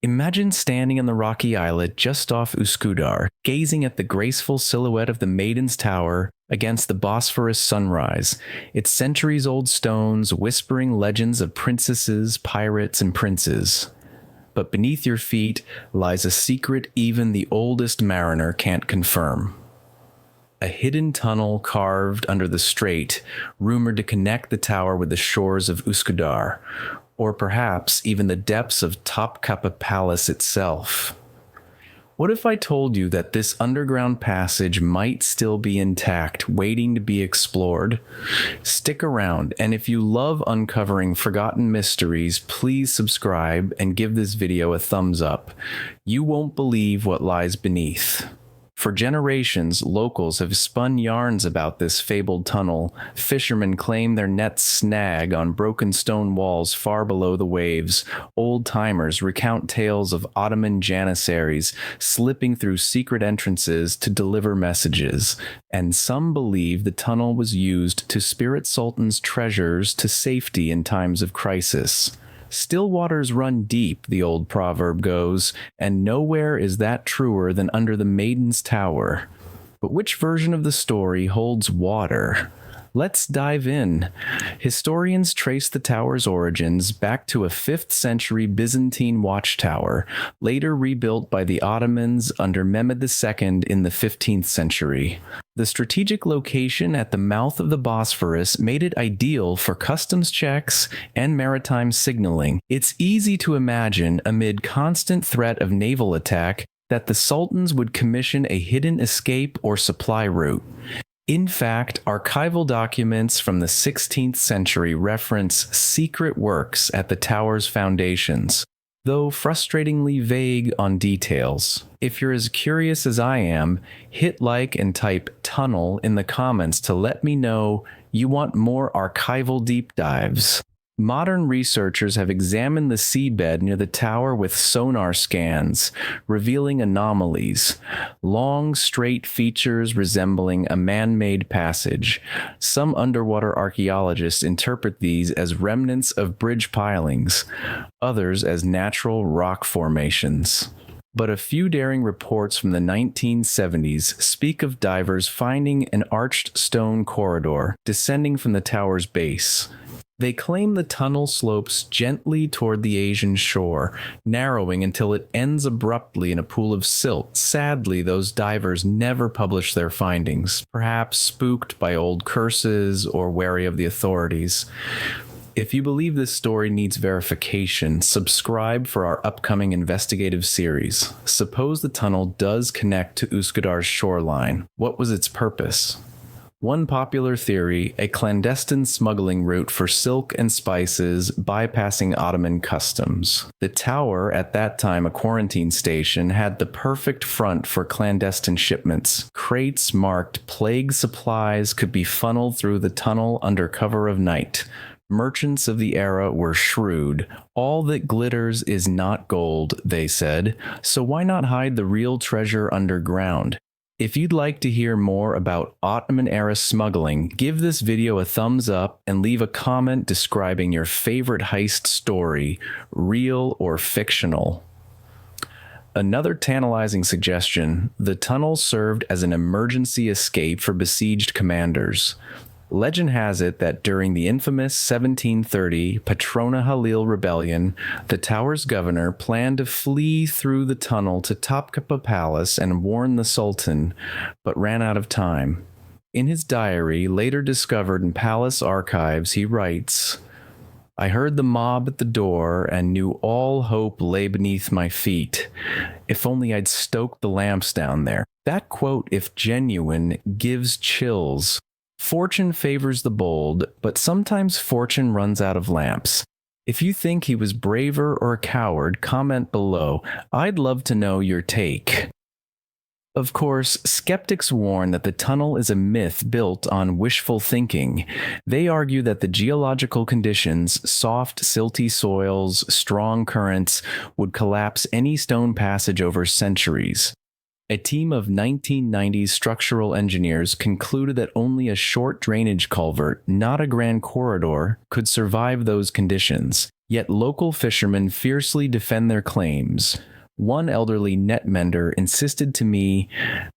Imagine standing on the rocky islet just off Uskudar, gazing at the graceful silhouette of the Maiden's Tower against the Bosphorus sunrise, its centuries-old stones whispering legends of princesses, pirates, and princes. But beneath your feet lies a secret even the oldest mariner can't confirm. A hidden tunnel carved under the strait, rumored to connect the tower with the shores of Uskudar, or perhaps even the depths of Topkapi Palace itself. What if I told you that this underground passage might still be intact, waiting to be explored? Stick around, and if you love uncovering forgotten mysteries, please subscribe and give this video a thumbs up. You won't believe what lies beneath. For generations, locals have spun yarns about this fabled tunnel. Fishermen claim their nets snag on broken stone walls far below the waves. Old-timers recount tales of Ottoman janissaries slipping through secret entrances to deliver messages. And some believe the tunnel was used to spirit sultans' treasures to safety in times of crisis. Still waters run deep, the old proverb goes, and nowhere is that truer than under the Maiden's Tower. But which version of the story holds water? Let's dive in. Historians trace the tower's origins back to a 5th century Byzantine watchtower, later rebuilt by the Ottomans under Mehmed II in the 15th century. The strategic location at the mouth of the Bosphorus made it ideal for customs checks and maritime signaling. It's easy to imagine, amid constant threat of naval attack, that the sultans would commission a hidden escape or supply route. In fact, archival documents from the 16th century reference secret works at the tower's foundations, though frustratingly vague on details. If you're as curious as I am, hit like and type tunnel in the comments to let me know you want more archival deep dives. Modern researchers have examined the seabed near the tower with sonar scans, revealing anomalies, long, straight features resembling a man-made passage. Some underwater archaeologists interpret these as remnants of bridge pilings, others as natural rock formations. But a few daring reports from the 1970s speak of divers finding an arched stone corridor descending from the tower's base. They claim the tunnel slopes gently toward the Asian shore, narrowing until it ends abruptly in a pool of silt. Sadly, those divers never publish their findings, perhaps spooked by old curses or wary of the authorities. If you believe this story needs verification, subscribe for our upcoming investigative series. Suppose the tunnel does connect to Uskudar's shoreline. What was its purpose? One popular theory, a clandestine smuggling route for silk and spices bypassing Ottoman customs. The tower, at that time a quarantine station, had the perfect front for clandestine shipments. Crates marked plague supplies could be funneled through the tunnel under cover of night. Merchants of the era were shrewd. All that glitters is not gold, they said, so why not hide the real treasure underground? If you'd like to hear more about Ottoman-era smuggling, give this video a thumbs up and leave a comment describing your favorite heist story, real or fictional. Another tantalizing suggestion, the tunnel served as an emergency escape for besieged commanders. Legend has it that during the infamous 1730 Patrona Halil rebellion, the tower's governor planned to flee through the tunnel to Topkapi Palace and warn the Sultan, but ran out of time. In his diary, later discovered in palace archives, he writes, "I heard the mob at the door and knew all hope lay beneath my feet. If only I'd stoked the lamps down there." That quote, if genuine, gives chills. Fortune favors the bold, but sometimes fortune runs out of lamps. If you think he was braver or a coward, comment below. I'd love to know your take. Of course, skeptics warn that the tunnel is a myth built on wishful thinking. They argue that the geological conditions, soft, silty soils, strong currents, would collapse any stone passage over centuries. A team of 1990s structural engineers concluded that only a short drainage culvert, not a grand corridor, could survive those conditions. Yet local fishermen fiercely defend their claims. One elderly net mender insisted to me,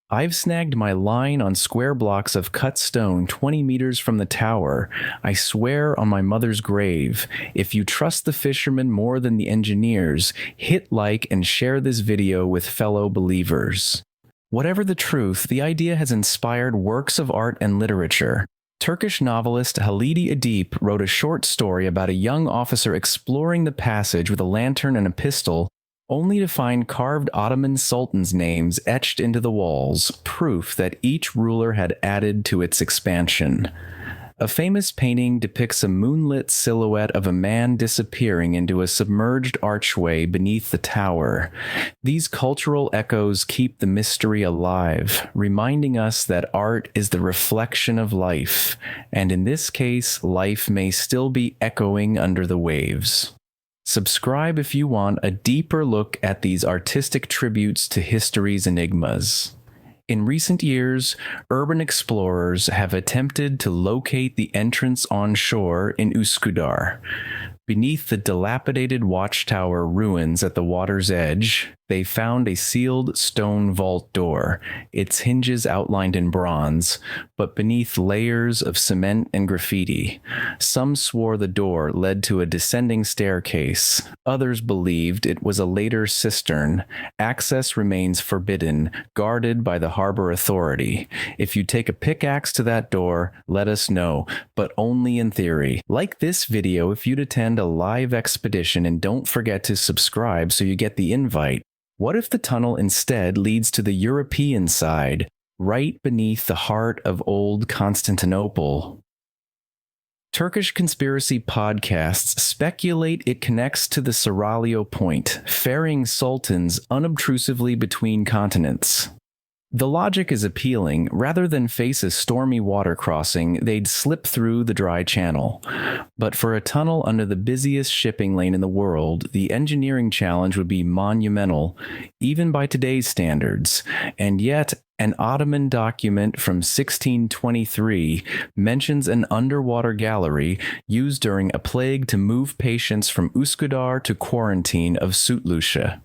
"I've snagged my line on square blocks of cut stone 20 meters from the tower. I swear on my mother's grave. If you trust the fishermen more than the engineers, hit like and share this video with fellow believers." Whatever the truth, the idea has inspired works of art and literature. Turkish novelist Halide Edip wrote a short story about a young officer exploring the passage with a lantern and a pistol, only to find carved Ottoman sultans' names etched into the walls, proof that each ruler had added to its expansion. A famous painting depicts a moonlit silhouette of a man disappearing into a submerged archway beneath the tower. These cultural echoes keep the mystery alive, reminding us that art is the reflection of life, and in this case, life may still be echoing under the waves. Subscribe if you want a deeper look at these artistic tributes to history's enigmas. In recent years, urban explorers have attempted to locate the entrance on shore in Üsküdar. Beneath the dilapidated watchtower ruins at the water's edge, they found a sealed stone vault door, its hinges outlined in bronze, but beneath layers of cement and graffiti. Some swore the door led to a descending staircase. Others believed it was a later cistern. Access remains forbidden, guarded by the harbor authority. If you take a pickaxe to that door, let us know, but only in theory. Like this video if you'd attend a live expedition, and don't forget to subscribe so you get the invite. What if the tunnel instead leads to the European side, right beneath the heart of old Constantinople? Turkish conspiracy podcasts speculate it connects to the Seraglio Point, ferrying sultans unobtrusively between continents. The logic is appealing. Rather than face a stormy water crossing, they'd slip through the dry channel. But for a tunnel under the busiest shipping lane in the world, the engineering challenge would be monumental, even by today's standards. And yet, an Ottoman document from 1623 mentions an underwater gallery used during a plague to move patients from Üsküdar to quarantine of Sütlüce.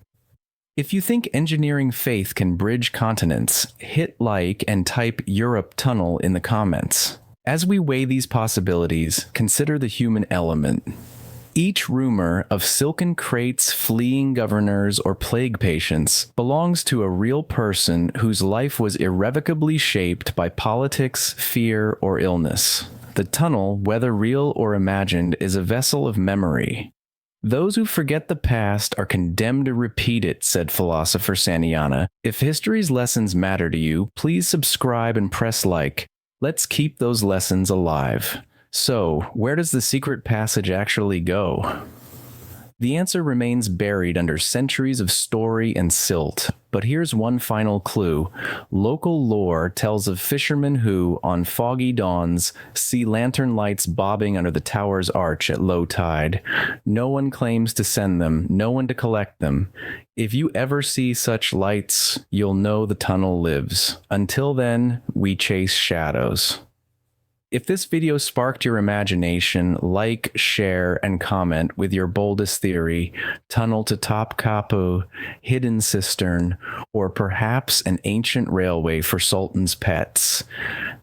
If you think engineering faith can bridge continents, hit like and type Europe Tunnel in the comments. As we weigh these possibilities, consider the human element. Each rumor of silken crates fleeing governors or plague patients belongs to a real person whose life was irrevocably shaped by politics, fear, or illness. The tunnel, whether real or imagined, is a vessel of memory. "Those who forget the past are condemned to repeat it," said philosopher Saniana. If history's lessons matter to you, please subscribe and press like. Let's keep those lessons alive. So, where does the secret passage actually go? The answer remains buried under centuries of story and silt. But here's one final clue. Local lore tells of fishermen who, on foggy dawns, see lantern lights bobbing under the tower's arch at low tide. No one claims to send them, no one to collect them. If you ever see such lights, you'll know the tunnel lives. Until then, we chase shadows. If this video sparked your imagination, like, share, and comment with your boldest theory, tunnel to Topkapi, hidden cistern, or perhaps an ancient railway for sultans' pets.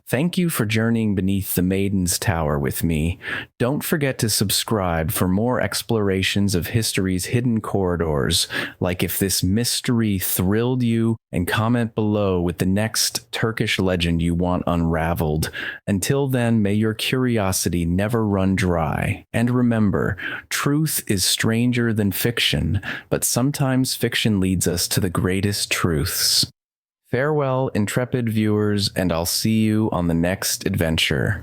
Thank you for journeying beneath the Maiden's Tower with me. Don't forget to subscribe for more explorations of history's hidden corridors, like if this mystery thrilled you, and comment below with the next Turkish legend you want unraveled. Until then, may your curiosity never run dry. And remember, truth is stranger than fiction, but sometimes fiction leads us to the greatest truths. Farewell, intrepid viewers, and I'll see you on the next adventure.